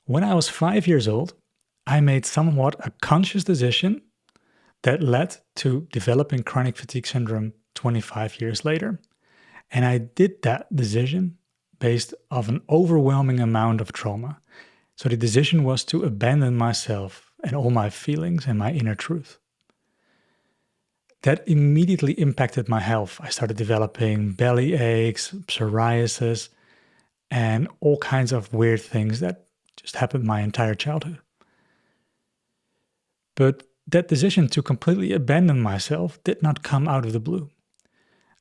When I was 5 years old, I made somewhat a conscious decision that led to developing chronic fatigue syndrome 25 years later. And I did that decision based off an overwhelming amount of trauma. So the decision was to abandon myself and all my feelings and my inner truth. That immediately impacted my health. I started developing belly aches, psoriasis, and all kinds of weird things that just happened my entire childhood. But that decision to completely abandon myself did not come out of the blue.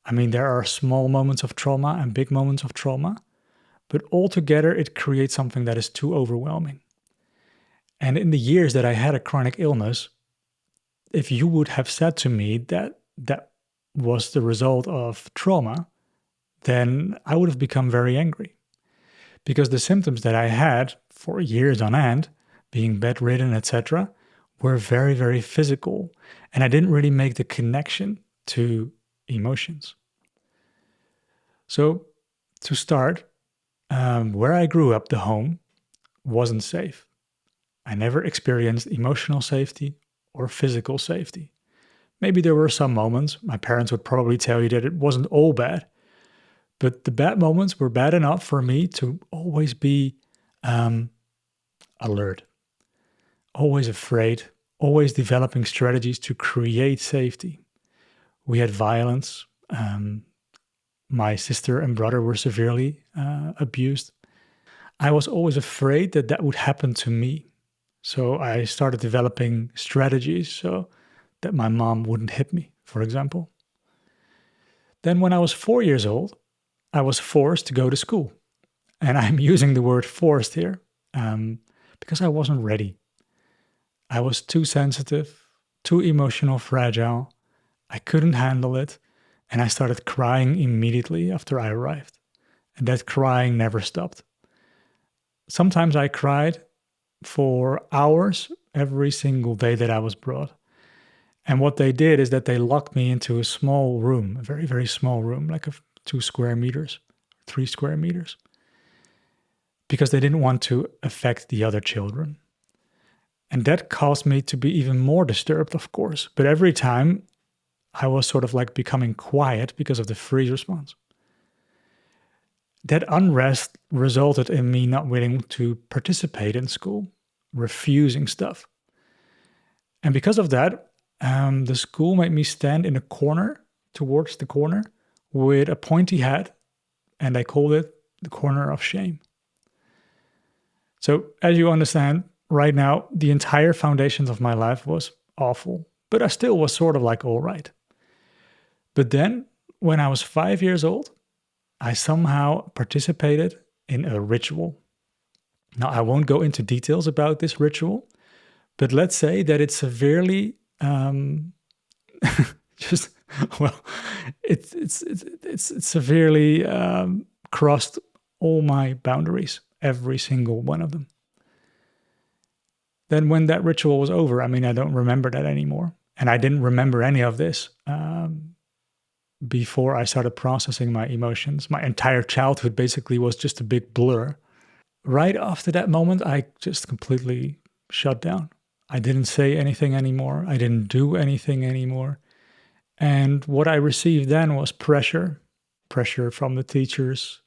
I mean, there are small moments of trauma and big moments of trauma, but altogether it creates something that is too overwhelming. And in the years that I had a chronic illness, if you would have said to me that that was the result of trauma, then I would have become very angry. Because the symptoms that I had for years on end, being bedridden, etc., were very, very physical. And I didn't really make the connection to emotions. So to start, where I grew up, the home wasn't safe. I never experienced emotional safety or physical safety. Maybe there were some moments, my parents would probably tell you that it wasn't all bad, but the bad moments were bad enough for me to always be alert, always afraid, always developing strategies to create safety. We had violence. My sister and brother were severely abused. I was always afraid that that would happen to me. So I started developing strategies so that my mom wouldn't hit me, for example. Then when I was 4 years old, I was forced to go to school. And I'm using the word forced here because I wasn't ready. I was too sensitive, too emotional, fragile. I couldn't handle it. And I started crying immediately after I arrived. And that crying never stopped. Sometimes I cried for hours every single day that I was brought. And what they did is that they locked me into a small room, a very, very small room, like 2 square meters, 3 square meters, because they didn't want to affect the other children. And that caused me to be even more disturbed, of course. But every time I was sort of like becoming quiet because of the freeze response. That unrest resulted in me not willing to participate in school, refusing stuff. And because of that, the school made me stand in a corner, towards the corner, with a pointy hat, and they called it the corner of shame. So as you understand, right now, the entire foundations of my life was awful, but I still was sort of like all right. But then, when I was 5 years old, I somehow participated in a ritual. Now, I won't go into details about this ritual, but let's say that it severely it's severely crossed all my boundaries, every single one of them. Then when that ritual was over, I mean, I don't remember that anymore. And I didn't remember any of this before I started processing my emotions. My entire childhood basically was just a big blur. Right after that moment, I just completely shut down. I didn't say anything anymore. I didn't do anything anymore. And what I received then was pressure from the teachers.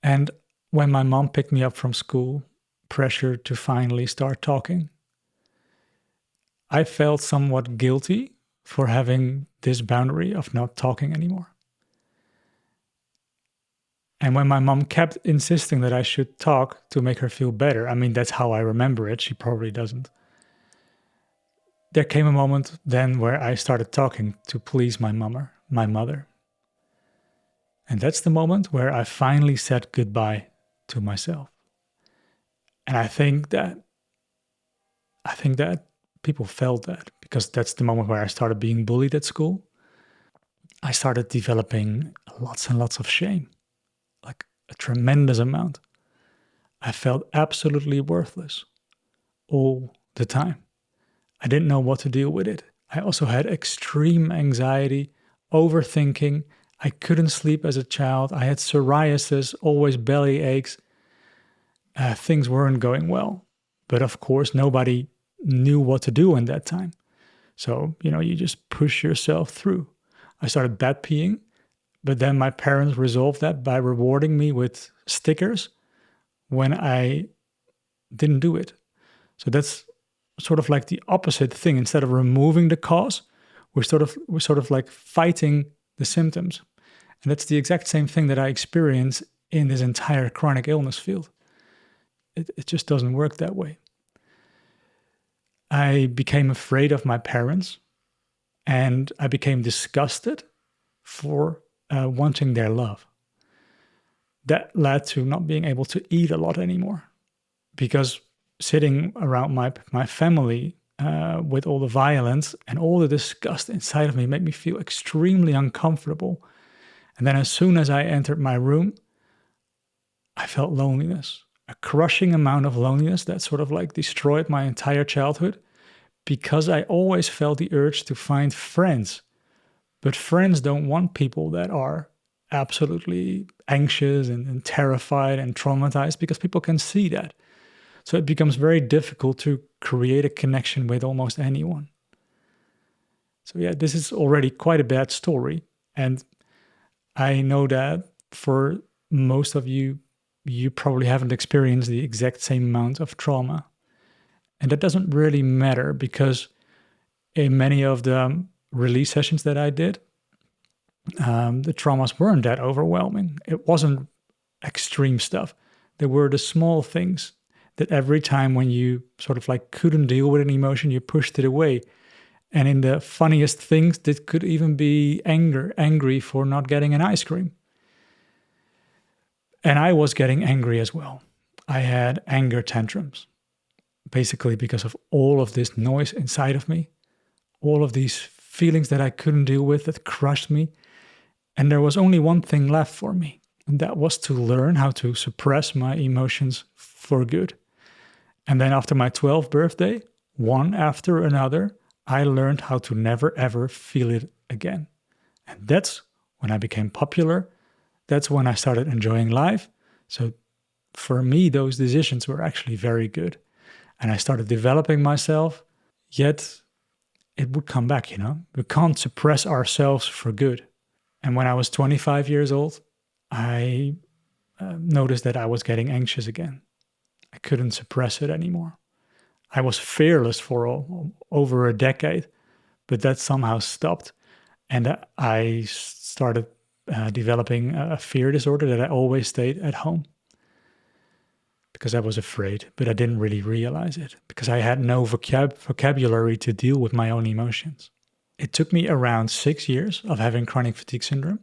And when my mom picked me up from school, pressure to finally start talking. I felt somewhat guilty for having this boundary of not talking anymore. And when my mom kept insisting that I should talk to make her feel better, I mean, that's how I remember it. She probably doesn't. There came a moment then where I started talking to please my mother. And that's the moment where I finally said goodbye to myself. And I think that people felt that because that's the moment where I started being bullied at school. I started developing lots and lots of shame, like a tremendous amount. I felt absolutely worthless all the time. I didn't know what to deal with it. I also had extreme anxiety, overthinking. I couldn't sleep as a child. I had psoriasis, always belly aches. things weren't going well. But of course, nobody knew what to do in that time. So, you just push yourself through. I started bad peeing, but then my parents resolved that by rewarding me with stickers when I didn't do it. So that's sort of like the opposite thing. Instead of removing the cause, we're sort of like fighting the symptoms. And that's the exact same thing that I experience in this entire chronic illness field. It just doesn't work that way. I became afraid of my parents, and I became disgusted for wanting their love. That led to not being able to eat a lot anymore, because sitting around my family with all the violence and all the disgust inside of me made me feel extremely uncomfortable. And then as soon as I entered my room, I felt loneliness, a crushing amount of loneliness that sort of like destroyed my entire childhood, because I always felt the urge to find friends. But friends don't want people that are absolutely anxious and terrified and traumatized, because people can see that. So it becomes very difficult to create a connection with almost anyone. So yeah, this is already quite a bad story. And I know that for most of you, you probably haven't experienced the exact same amount of trauma. And that doesn't really matter, because in many of the release sessions that I did, the traumas weren't that overwhelming. It wasn't extreme stuff. There were the small things that every time when you sort of like couldn't deal with an emotion, you pushed it away. And in the funniest things, that could even be angry for not getting an ice cream. And I was getting angry as well. I had anger tantrums, basically because of all of this noise inside of me, all of these feelings that I couldn't deal with that crushed me. And there was only one thing left for me, and that was to learn how to suppress my emotions for good. And then after my 12th birthday, one after another, I learned how to never ever feel it again. And that's when I became popular. That's when I started enjoying life. So for me, those decisions were actually very good. And I started developing myself, yet it would come back, We can't suppress ourselves for good. And when I was 25 years old, I noticed that I was getting anxious again. I couldn't suppress it anymore. I was fearless for over a decade, but that somehow stopped. And I started developing a fear disorder that I always stayed at home, because I was afraid, but I didn't really realize it, because I had no vocabulary to deal with my own emotions. It took me around 6 years of having chronic fatigue syndrome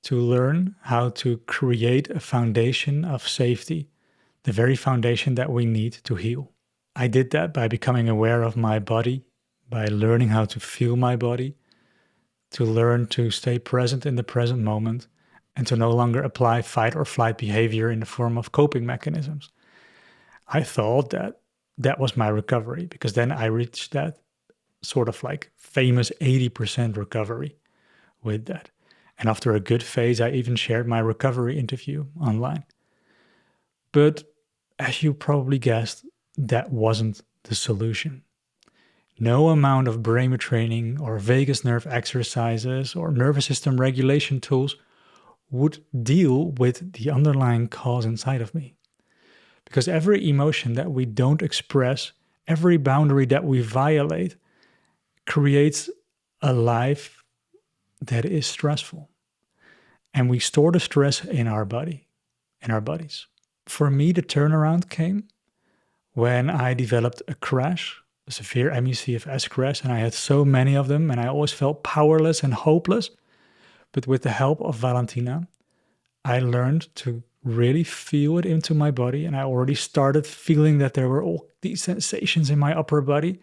to learn how to create a foundation of safety, the very foundation that we need to heal. I did that by becoming aware of my body, by learning how to feel my body, to learn to stay present in the present moment, and to no longer apply fight or flight behavior in the form of coping mechanisms. I thought that that was my recovery, because then I reached that sort of like famous 80% recovery with that. And after a good phase, I even shared my recovery interview online. But as you probably guessed, that wasn't the solution. No amount of brain retraining or vagus nerve exercises or nervous system regulation tools would deal with the underlying cause inside of me. Because every emotion that we don't express, every boundary that we violate, creates a life that is stressful. And we store the stress in our body, in our bodies. For me, the turnaround came when I developed a crash, a severe MCAS crash, and I had so many of them, and I always felt powerless and hopeless. But with the help of Valentina, I learned to really feel it into my body, and I already started feeling that there were all these sensations in my upper body,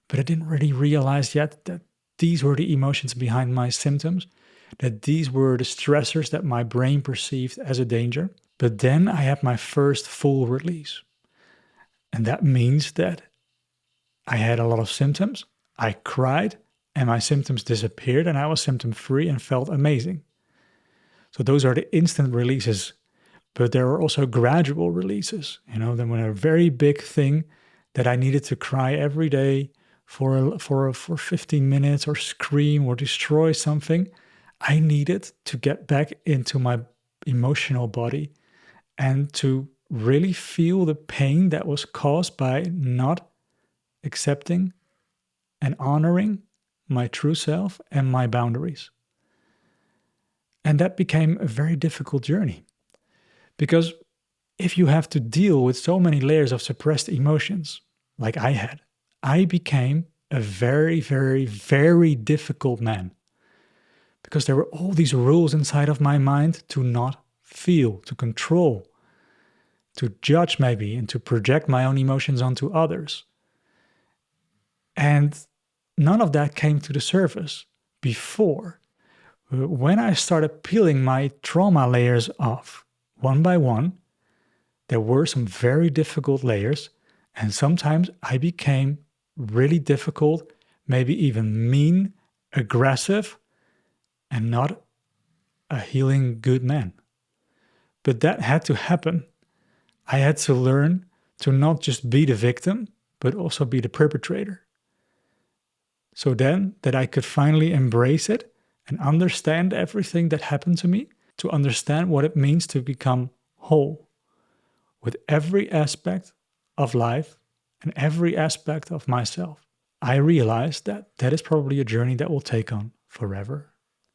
but I didn't really realize yet that these were the emotions behind my symptoms, that these were the stressors that my brain perceived as a danger. But then I had my first full release. And that means that I had a lot of symptoms, I cried, and my symptoms disappeared, and I was symptom-free and felt amazing. So those are the instant releases But there were also gradual releases, then when a very big thing that I needed to cry every day for 15 minutes or scream or destroy something, I needed to get back into my emotional body and to really feel the pain that was caused by not accepting and honoring my true self and my boundaries. And that became a very difficult journey. Because if you have to deal with so many layers of suppressed emotions, like I had, I became a very, very, very difficult man. Because there were all these rules inside of my mind to not feel, to control, to judge maybe, and to project my own emotions onto others. And none of that came to the surface before. When I started peeling my trauma layers off, one by one, there were some very difficult layers, and sometimes I became really difficult, maybe even mean, aggressive, and not a healing good man. But that had to happen. I had to learn to not just be the victim, but also be the perpetrator. So then that I could finally embrace it and understand everything that happened to me, to understand what it means to become whole with every aspect of life and every aspect of myself. I realized that that is probably a journey that will take on forever.